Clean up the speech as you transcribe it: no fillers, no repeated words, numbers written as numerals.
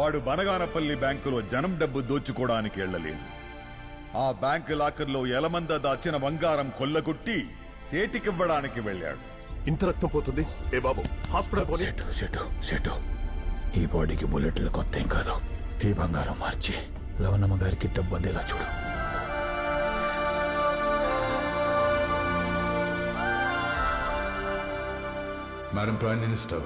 వాడు బనగానపల్లి బ్యాంకులో జనం డబ్బు దోచుకోవడానికి వెళ్ళలేదు. ఆ బ్యాంకు లాకర్లో ఎలమంద దాచిన బంగారం కొల్లగొట్టి సేటికివ్వడానికి వెళ్ళాడు. ఇంత రక్తం పోతుంది. ఏ బాబు, హాస్పిటల్ పోనీ. సెటు ఈ బాడీకి బుల్లెట్లు కొత్త ఏం కాదు. ఈ బంగారం మార్చి లవణమ్మ గారికి డబ్బు అందేలా చూడు. Madam Prime Minister,